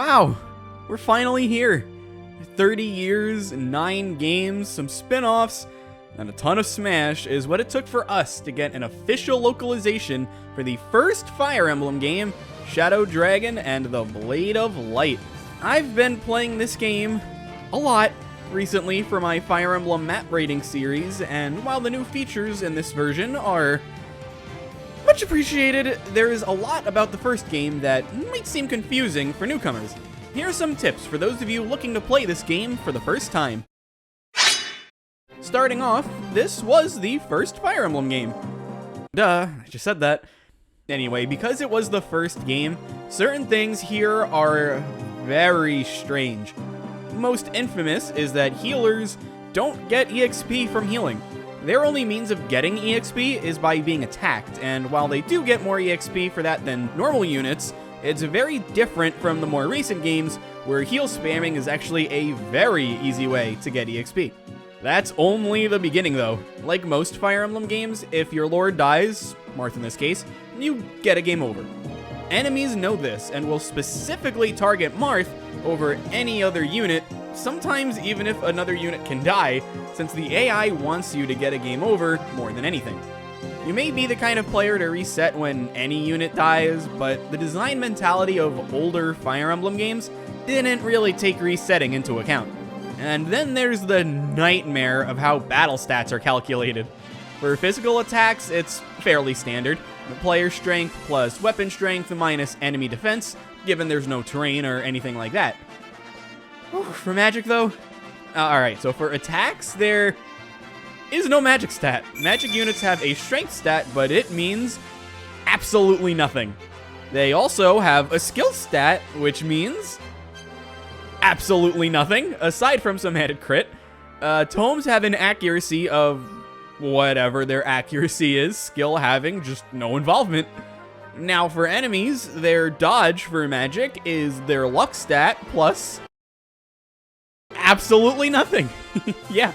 Wow, we're finally here. 30 years, 9 games, some spin-offs, and a ton of Smash is what it took for us to get an official localization for the first Fire Emblem game, Shadow Dragon and the Blade of Light. I've been playing this game a lot recently for my Fire Emblem map rating series, and while the new features in this version are much appreciated, there is a lot about the first game that might seem confusing for newcomers. Here are some tips for those of you looking to play this game for the first time. Starting off, this was the first Fire Emblem game. Duh, I just said that. Anyway, because it was the first game, certain things here are very strange. Most infamous is that healers don't get EXP from healing. Their only means of getting EXP is by being attacked, and while they do get more EXP for that than normal units, it's very different from the more recent games where heal spamming is actually a very easy way to get EXP. That's only the beginning though. Like most Fire Emblem games, if your lord dies, Marth in this case, you get a game over. Enemies know this and will specifically target Marth over any other unit, sometimes even if another unit can die, since the AI wants you to get a game over more than anything. You may be the kind of player to reset when any unit dies, but the design mentality of older Fire Emblem games didn't really take resetting into account. And then there's the nightmare of how battle stats are calculated. For physical attacks, it's fairly standard. Player strength plus weapon strength minus enemy defense, given there's no terrain or anything like that. For magic though? Alright, so for attacks, there is no magic stat. Magic units have a strength stat, but it means absolutely nothing. They also have a skill stat, which means absolutely nothing, aside from some added crit. Tomes have an accuracy of whatever their accuracy is, skill having just no involvement. Now for enemies, their dodge for magic is their luck stat plus absolutely nothing. Yeah,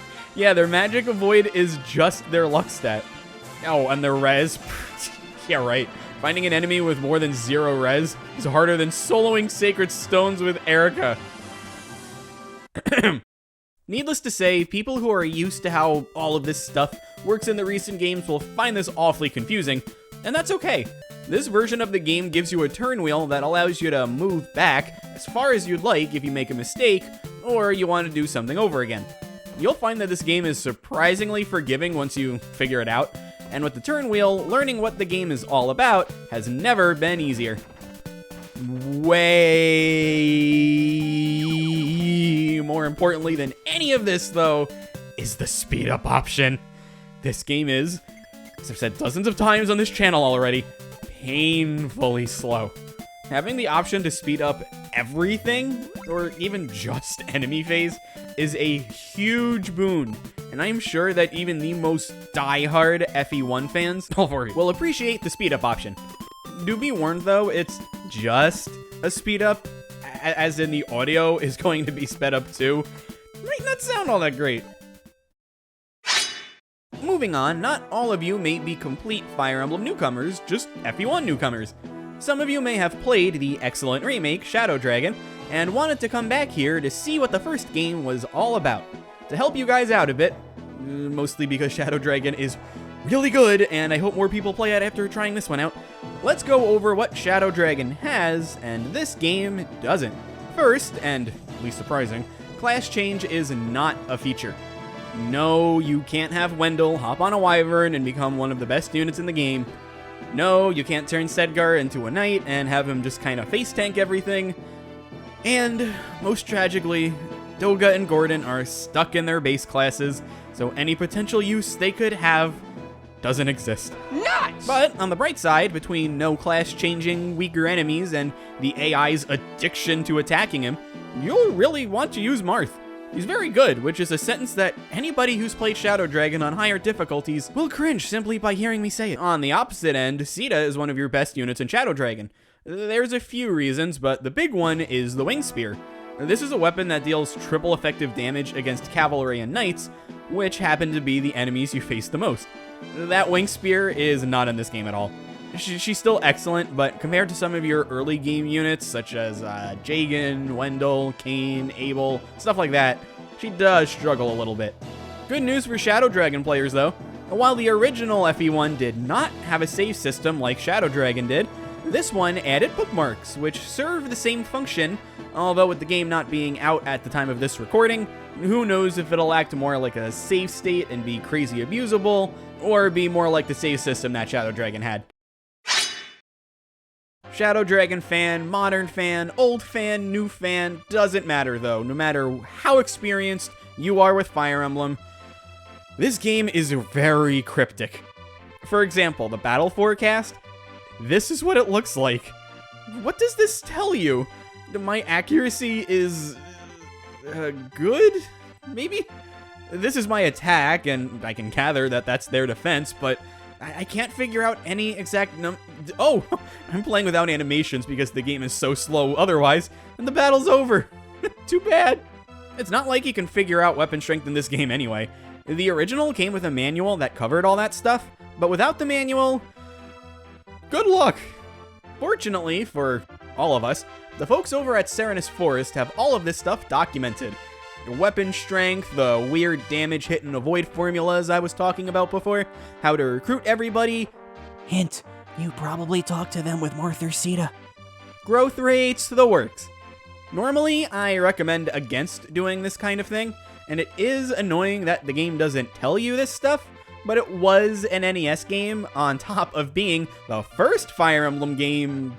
their magic avoid is just their luck stat. Oh, and their res, yeah right. Finding an enemy with more than 0 res is harder than soloing Sacred Stones with Erica. Needless to say, people who are used to how all of this stuff works in the recent games will find this awfully confusing, and that's okay. This version of the game gives you a turn wheel that allows you to move back as far as you'd like if you make a mistake, or you want to do something over again. You'll find that this game is surprisingly forgiving once you figure it out, and with the turn wheel, learning what the game is all about has never been easier. Way more importantly than any of this, though, is the speed up option. This game is, as I've said dozens of times on this channel already, painfully slow. Having the option to speed up everything, or even just enemy phase, is a huge boon, and I'm sure that even the most die-hard FE1 fans will appreciate the speed up option. Do be warned though, it's just a speed up, as in the audio is going to be sped up too. Might not sound all that great. Moving on, not all of you may be complete Fire Emblem newcomers, just FE1 newcomers. Some of you may have played the excellent remake, Shadow Dragon, and wanted to come back here to see what the first game was all about. To help you guys out a bit, mostly because Shadow Dragon is really good, and I hope more people play it after trying this one out, let's go over what Shadow Dragon has, and this game doesn't. First, and least surprising, class change is not a feature. No, you can't have Wendell hop on a Wyvern and become one of the best units in the game. No, you can't turn Sedgar into a knight and have him just kind of face tank everything. And, most tragically, Doga and Gordon are stuck in their base classes, so any potential use they could have doesn't exist. Nuts! But on the bright side, between no class-changing, weaker enemies and the AI's addiction to attacking him, you'll really want to use Marth. He's very good, which is a sentence that anybody who's played Shadow Dragon on higher difficulties will cringe simply by hearing me say it. On the opposite end, Sita is one of your best units in Shadow Dragon. There's a few reasons, but the big one is the Wing Spear. This is a weapon that deals triple effective damage against cavalry and knights, which happen to be the enemies you face the most. That Wing Spear is not in this game at all. She's still excellent, but compared to some of your early game units, such as Jagan, Wendell, Kane, Abel, stuff like that, she does struggle a little bit. Good news for Shadow Dragon players, though. While the original FE1 did not have a save system like Shadow Dragon did, this one added bookmarks, which serve the same function, although with the game not being out at the time of this recording, who knows if it'll act more like a save state and be crazy abusable, or be more like the save system that Shadow Dragon had. Shadow Dragon fan, modern fan, old fan, new fan, doesn't matter though. No matter how experienced you are with Fire Emblem, this game is very cryptic. For example, the battle forecast, this is what it looks like. What does this tell you? My accuracy is good? Maybe? This is my attack, and I can gather that that's their defense, but I can't figure out any exact Oh! I'm playing without animations because the game is so slow otherwise, and the battle's over. Too bad. It's not like you can figure out weapon strength in this game anyway. The original came with a manual that covered all that stuff, but without the manual, good luck. Fortunately for all of us, the folks over at Serenus Forest have all of this stuff documented. Your weapon strength, the weird damage hit and avoid formulas I was talking about before, how to recruit everybody. Hint, you probably talked to them with Marth or Sita. Growth rates, the works. Normally, I recommend against doing this kind of thing, and it is annoying that the game doesn't tell you this stuff, but it was an NES game on top of being the first Fire Emblem game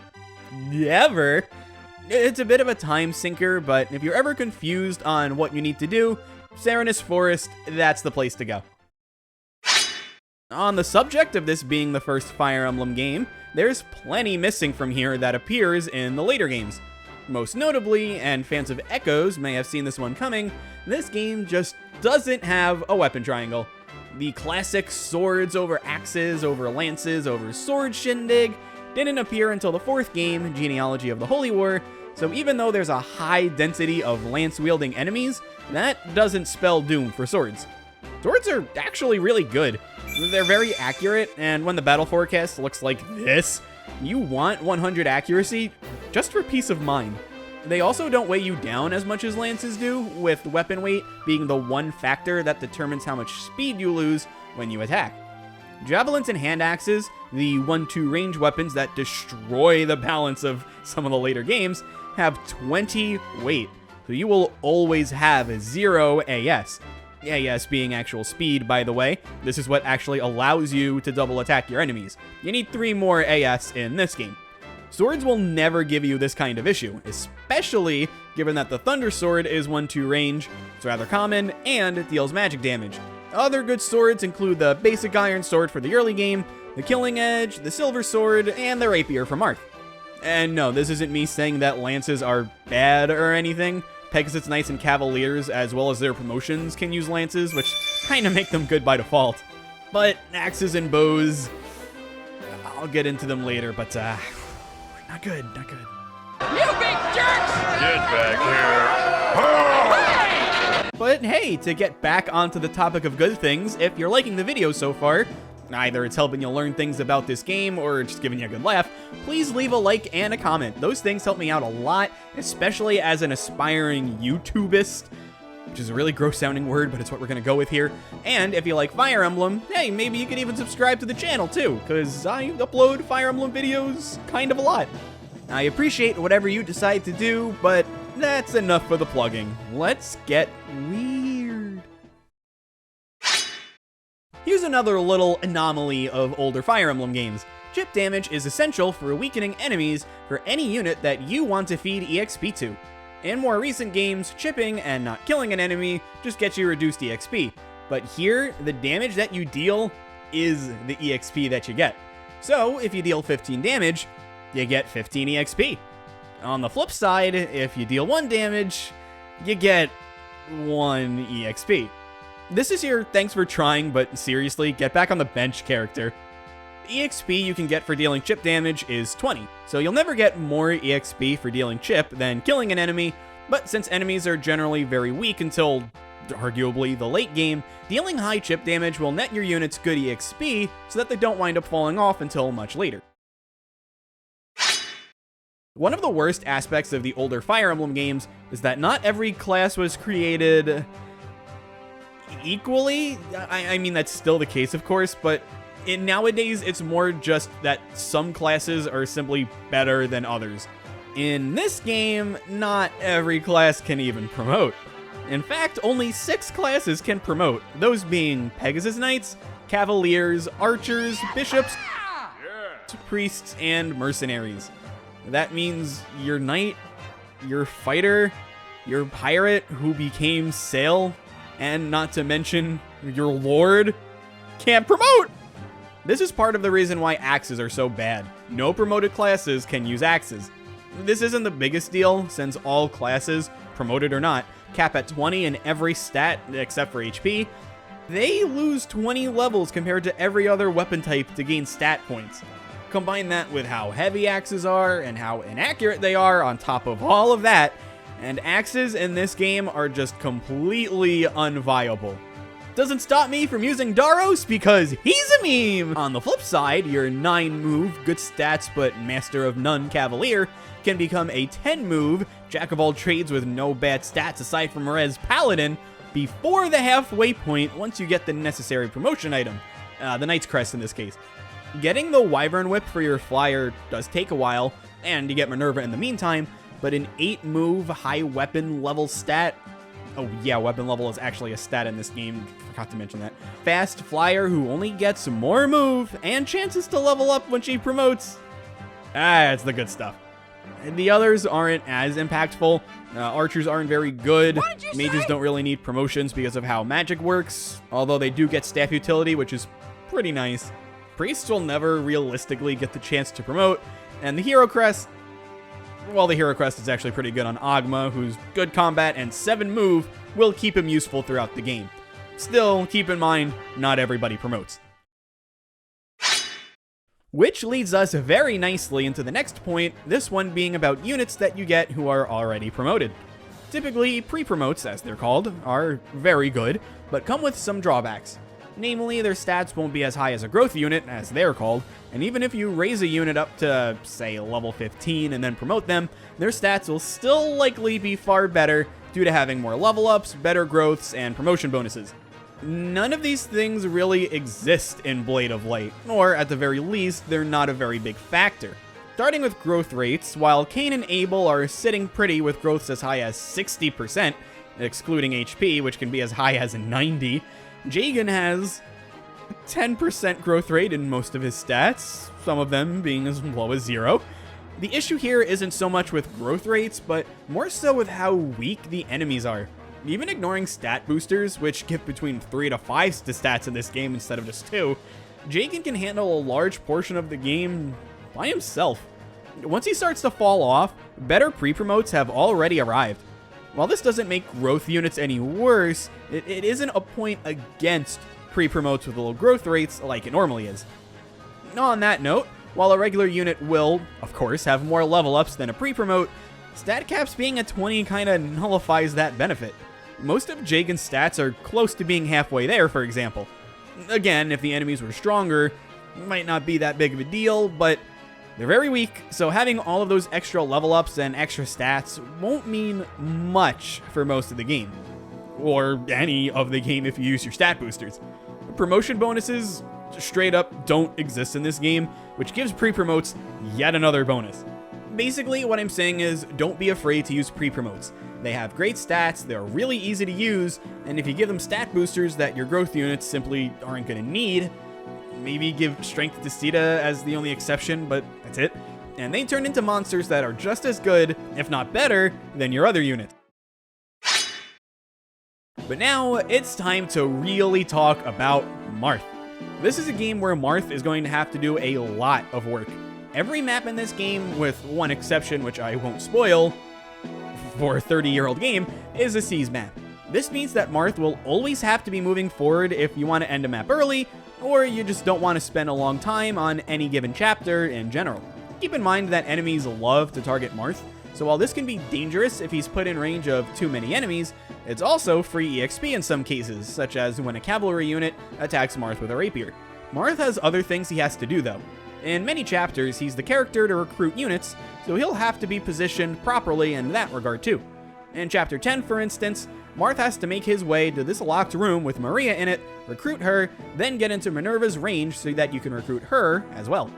ever. It's a bit of a time sinker, but if you're ever confused on what you need to do, Serenus Forest, that's the place to go. On the subject of this being the first Fire Emblem game, there's plenty missing from here that appears in the later games. Most notably, and fans of Echoes may have seen this one coming, this game just doesn't have a weapon triangle. The classic swords over axes, over lances, over sword shindig didn't appear until the fourth game, Genealogy of the Holy War, so even though there's a high density of lance-wielding enemies, that doesn't spell doom for swords. Swords are actually really good. They're very accurate, and when the battle forecast looks like this, you want 100 accuracy just for peace of mind. They also don't weigh you down as much as lances do, with weapon weight being the one factor that determines how much speed you lose when you attack. Javelins and hand axes, the 1-2 range weapons that destroy the balance of some of the later games, have 20 weight, so you will always have 0 AS. AS being actual speed, by the way. This is what actually allows you to double attack your enemies. You need 3 more AS in this game. Swords will never give you this kind of issue, especially given that the Thunder Sword is 1-2 range, it's rather common, and it deals magic damage. Other good swords include the basic Iron Sword for the early game, the Killing Edge, the Silver Sword, and the Rapier from Marth. And no, this isn't me saying that lances are bad or anything. Pegasus Knights and Cavaliers, as well as their promotions, can use lances, which kind of make them good by default. But axes and bows, I'll get into them later, but not good, not good. You big jerks! Get back here! But hey, to get back onto the topic of good things, if you're liking the video so far, either it's helping you learn things about this game or just giving you a good laugh, please leave a like and a comment. Those things help me out a lot, especially as an aspiring YouTubist, which is a really gross sounding word, but it's what we're gonna go with here. And if you like Fire Emblem, hey, maybe you can even subscribe to the channel too, because I upload Fire Emblem videos kind of a lot. I appreciate whatever you decide to do, but that's enough for the plugging. Let's get weird. Here's another little anomaly of older Fire Emblem games. Chip damage is essential for weakening enemies for any unit that you want to feed EXP to. In more recent games, chipping and not killing an enemy just gets you reduced EXP. But here, the damage that you deal is the EXP that you get. So, if you deal 15 damage, you get 15 EXP. On the flip side, if you deal 1 damage, you get 1 EXP. This is your thanks for trying, but seriously, get back on the bench character. The EXP you can get for dealing chip damage is 20, so you'll never get more EXP for dealing chip than killing an enemy, but since enemies are generally very weak until, arguably, the late game, dealing high chip damage will net your units good EXP so that they don't wind up falling off until much later. One of the worst aspects of the older Fire Emblem games is that not every class was created equally. I mean, that's still the case, of course, but nowadays it's more just that some classes are simply better than others. In this game, not every class can even promote. In fact, only 6 classes can promote, those being Pegasus Knights, Cavaliers, Archers, Bishops, Priests, and Mercenaries. That means your Knight, your Fighter, your Pirate who became Sail, and not to mention your Lord, can't promote! This is part of the reason why axes are so bad. No promoted classes can use axes. This isn't the biggest deal, since all classes, promoted or not, cap at 20 in every stat except for HP. They lose 20 levels compared to every other weapon type to gain stat points. Combine that with how heavy axes are and how inaccurate they are on top of all of that, and axes in this game are just completely unviable. Doesn't stop me from using Daros because he's a meme! On the flip side, your 9 move, good stats but master of none Cavalier can become a 10 move, jack of all trades with no bad stats aside from Res Paladin, before the halfway point once you get the necessary promotion item, the Knight's Crest in this case. Getting the Wyvern Whip for your flyer does take a while, and you get Minerva in the meantime, but an 8 move, high weapon level stat, oh yeah, weapon level is actually a stat in this game, forgot to mention that, fast flyer who only gets more move and chances to level up when she promotes, it's the good stuff. And the others aren't as impactful. Archers aren't very good. Mages don't really need promotions because of how magic works, although they do get staff utility, which is pretty nice. Priests will never realistically get the chance to promote, and the Hero Crest, well, the Hero Crest is actually pretty good on Agma, whose good combat and 7 move will keep him useful throughout the game. Still, keep in mind, not everybody promotes. Which leads us very nicely into the next point, this one being about units that you get who are already promoted. Typically, pre-promotes, as they're called, are very good, but come with some drawbacks. Namely, their stats won't be as high as a growth unit, as they're called, and even if you raise a unit up to, say, level 15 and then promote them, their stats will still likely be far better due to having more level ups, better growths, and promotion bonuses. None of these things really exist in Blade of Light, or at the very least, they're not a very big factor. Starting with growth rates, while Cain and Abel are sitting pretty with growths as high as 60%, excluding HP, which can be as high as 90, Jagan has 10% growth rate in most of his stats, some of them being as low as 0. The issue here isn't so much with growth rates, but more so with how weak the enemies are. Even ignoring stat boosters, which give between 3 to 5 stats in this game instead of just 2, Jagan can handle a large portion of the game by himself. Once he starts to fall off, better pre-promotes have already arrived. While this doesn't make growth units any worse, it isn't a point against pre-promotes with low growth rates like it normally is. On that note, while a regular unit will, of course, have more level ups than a pre-promote, stat caps being at 20 kinda nullifies that benefit. Most of Jagan's stats are close to being halfway there, for example. Again, if the enemies were stronger, it might not be that big of a deal, but they're very weak, so having all of those extra level ups and extra stats won't mean much for most of the game. Or any of the game if you use your stat boosters. Promotion bonuses straight up don't exist in this game, which gives pre-promotes yet another bonus. Basically, what I'm saying is, don't be afraid to use pre-promotes. They have great stats, they're really easy to use, and if you give them stat boosters that your growth units simply aren't going to need, maybe give Strength to Sita as the only exception, but that's it, and they turn into monsters that are just as good, if not better, than your other units. But now, it's time to really talk about Marth. This is a game where Marth is going to have to do a lot of work. Every map in this game, with one exception which I won't spoil, for a 30-year-old game, is a Seas map. This means that Marth will always have to be moving forward if you want to end a map early, or you just don't want to spend a long time on any given chapter in general. Keep in mind that enemies love to target Marth, so while this can be dangerous if he's put in range of too many enemies, it's also free EXP in some cases, such as when a cavalry unit attacks Marth with a rapier. Marth has other things he has to do though. In many chapters, he's the character to recruit units, so he'll have to be positioned properly in that regard too. In Chapter 10, for instance, Marth has to make his way to this locked room with Maria in it, recruit her, then get into Minerva's range so that you can recruit her as well.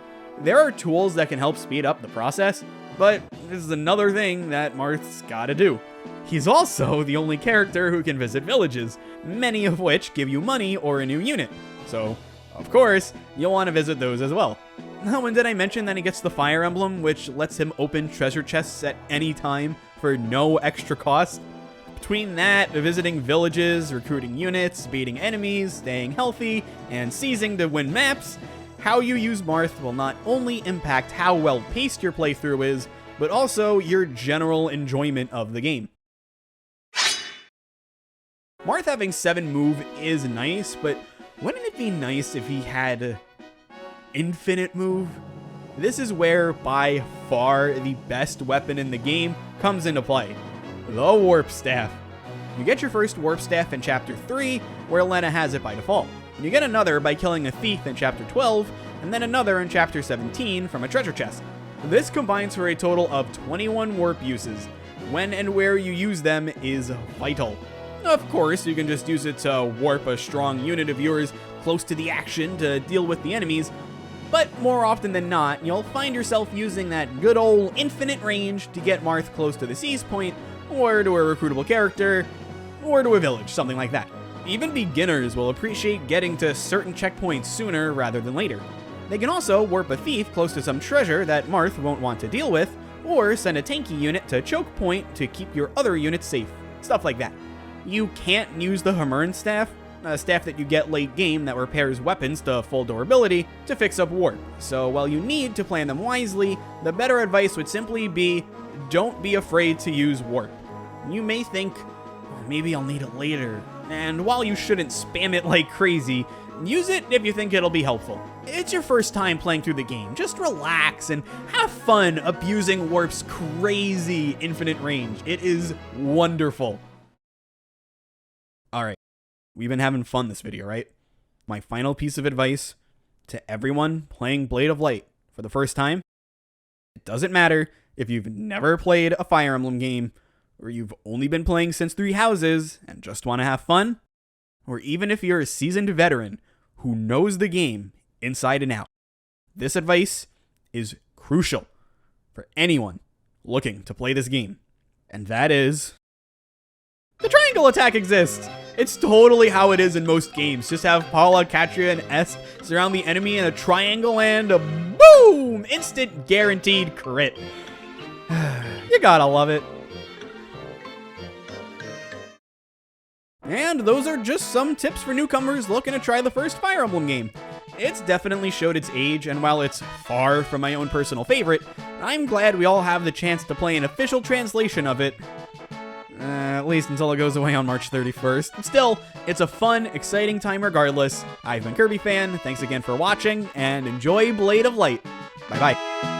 There are tools that can help speed up the process, but this is another thing that Marth's gotta do. He's also the only character who can visit villages, many of which give you money or a new unit. So, of course, you'll want to visit those as well. Oh, and did I mention that he gets the Fire Emblem, which lets him open treasure chests at any time for no extra cost? Between that, visiting villages, recruiting units, beating enemies, staying healthy, and seizing to win maps, how you use Marth will not only impact how well paced your playthrough is, but also your general enjoyment of the game. Marth having 7 move is nice, but wouldn't it be nice if he had infinite move? This is where, by far, the best weapon in the game comes into play. The Warp Staff. You get your first Warp Staff in Chapter 3, where Lena has it by default. You get another by killing a thief in Chapter 12, and then another in Chapter 17 from a treasure chest. This combines for a total of 21 warp uses. When and where you use them is vital. Of course, you can just use it to warp a strong unit of yours close to the action to deal with the enemies, but more often than not, you'll find yourself using that good old infinite range to get Marth close to the seize point, or to a recruitable character, or to a village, something like that. Even beginners will appreciate getting to certain checkpoints sooner rather than later. They can also warp a thief close to some treasure that Marth won't want to deal with, or send a tanky unit to choke point to keep your other units safe, stuff like that. You can't use the Hammer'n staff, a staff that you get late game that repairs weapons to full durability, to fix up warp. So while you need to plan them wisely, the better advice would simply be, don't be afraid to use warp. You may think, oh, maybe I'll need it later, and while you shouldn't spam it like crazy, use it if you think it'll be helpful. It's your first time playing through the game. Just relax and have fun abusing Warp's crazy infinite range. It is wonderful. Alright, we've been having fun this video, right? My final piece of advice to everyone playing Blade of Light for the first time: it doesn't matter if you've never played a Fire Emblem game, or you've only been playing since Three Houses and just want to have fun, or even if you're a seasoned veteran who knows the game inside and out. This advice is crucial for anyone looking to play this game, and that is, the triangle attack exists! It's totally how it is in most games. Just have Paula, Katria, and Est surround the enemy in a triangle and a boom! Instant guaranteed crit. You gotta love it. And those are just some tips for newcomers looking to try the first Fire Emblem game. It's definitely showed its age, and while it's far from my own personal favorite, I'm glad we all have the chance to play an official translation of it. At least until it goes away on March 31st. Still, it's a fun, exciting time regardless. I've been Kirby Fan, thanks again for watching, and enjoy Blade of Light. Bye-bye.